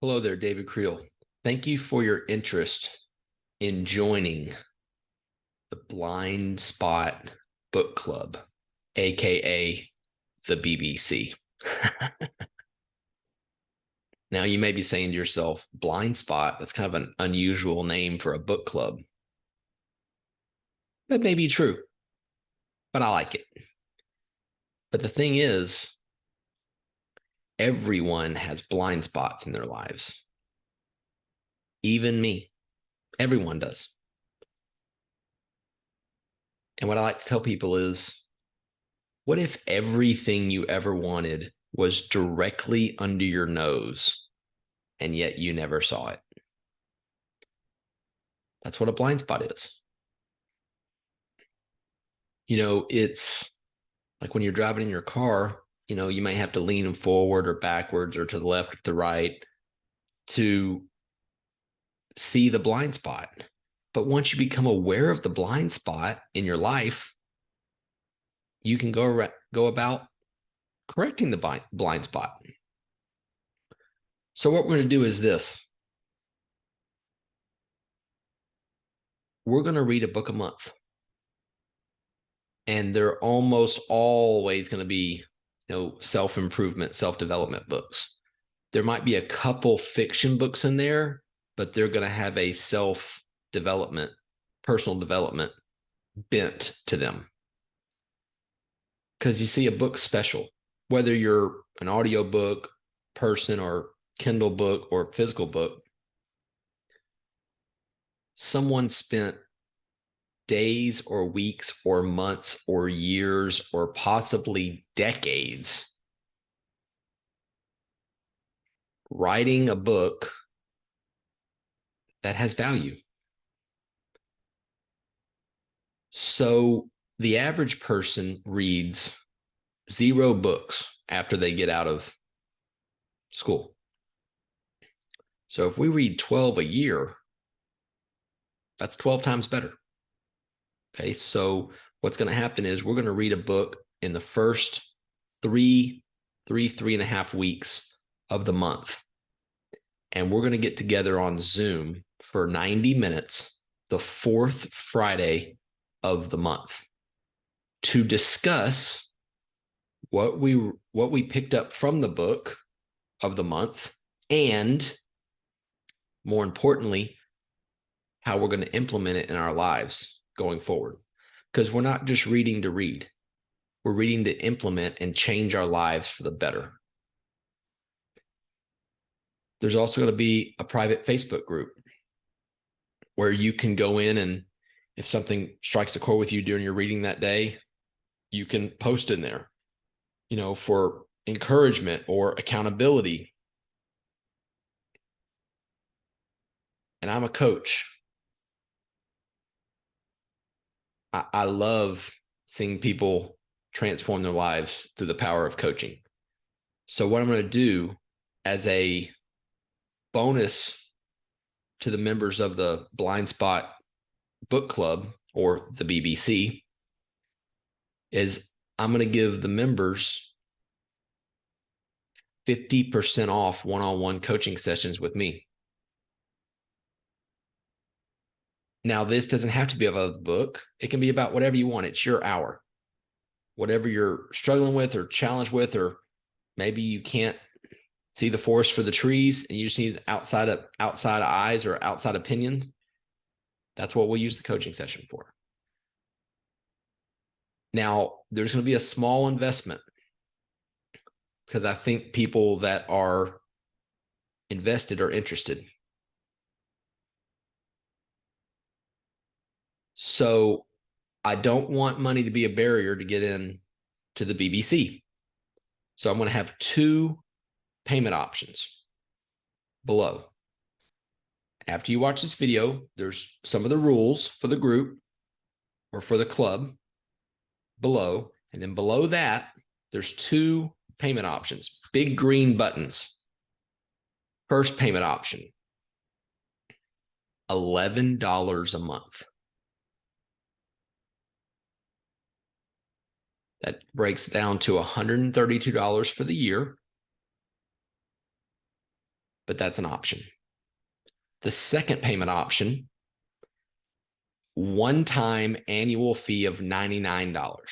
Hello there, David Creel. Thank you for your interest in joining the Blindspot Book Club, aka the BBC. Now, you may be saying to yourself, Blindspot, that's kind of an unusual name for a book club. That may be true, but I like it. But the thing is, everyone has blind spots in their lives. Even me. Everyone does. And what I like to tell people is, what if everything you ever wanted was directly under your nose and yet you never saw it? That's what a blind spot is. It's like when you're driving in your car, you might have to lean forward or backwards or to the left or to the right to see the blind spot. But once you become aware of the blind spot in your life, you can go about correcting the blind spot. So what we're going to do is this. We're going to read a book a month. And they're almost always going to be, self-improvement, self-development books. There might be a couple fiction books in there, but they're going to have a self-development, personal development bent to them. Because you see, a book special, whether you're an audiobook person or Kindle book or physical book, someone spent days or weeks or months or years or possibly decades writing a book that has value. So the average person reads 0 books after they get out of school. So if we read 12 a year, that's 12 times better. Okay, so what's going to happen is we're going to read a book in the first three and a half weeks of the month. And we're going to get together on Zoom for 90 minutes, the 4th Friday of the month, to discuss what we picked up from the book of the month, and more importantly, how we're going to implement it in our lives going forward. Because we're not just reading to read. We're reading to implement and change our lives for the better. There's also going to be a private Facebook group where you can go in, and if something strikes a chord with you during your reading that day, you can post in there, for encouragement or accountability. And I'm a coach. I love seeing people transform their lives through the power of coaching. So what I'm going to do as a bonus to the members of the Blindspot Book Club, or the BBC, is I'm going to give the members 50% off one-on-one coaching sessions with me. Now, this doesn't have to be about the book. It can be about whatever you want. It's your hour. Whatever you're struggling with or challenged with, or maybe you can't see the forest for the trees and you just need outside eyes or outside opinions. That's what we'll use the coaching session for. Now, there's going to be a small investment because I think people that are invested are interested. So I don't want money to be a barrier to get in to the BBC. So I'm going to have 2 payment options below. After you watch this video, there's some of the rules for the group or for the club below. And then below that, there's 2 payment options, big green buttons. First payment option, $11 a month. That breaks down to $132 for the year. but that's an option. The second payment option, one-time annual fee of $99.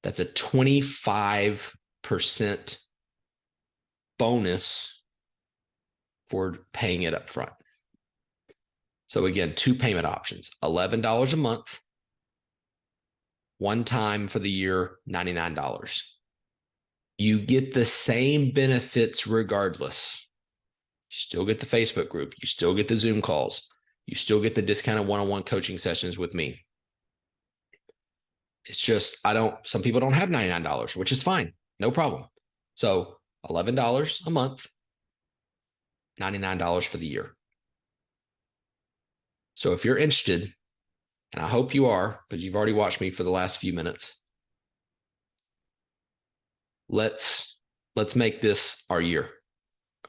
That's a 25% bonus for paying it up front. So again, two payment options, $11 a month, one time for the year, $99. You get the same benefits regardless. You still get the Facebook group. You still get the Zoom calls. You still get the discounted one-on-one coaching sessions with me. It's just, some people don't have $99, which is fine. No problem. So $11 a month, $99 for the year. So if you're interested, and I hope you are, because you've already watched me for the last few minutes, let's make this our year.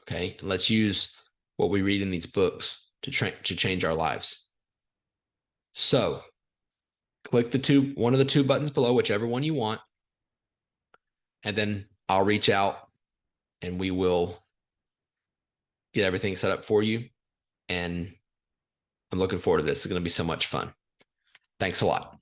Okay. And let's use what we read in these books to change our lives. So click one of the two buttons below, whichever one you want. And then I'll reach out and we will get everything set up for you. And I'm looking forward to this. It's going to be so much fun. Thanks a lot.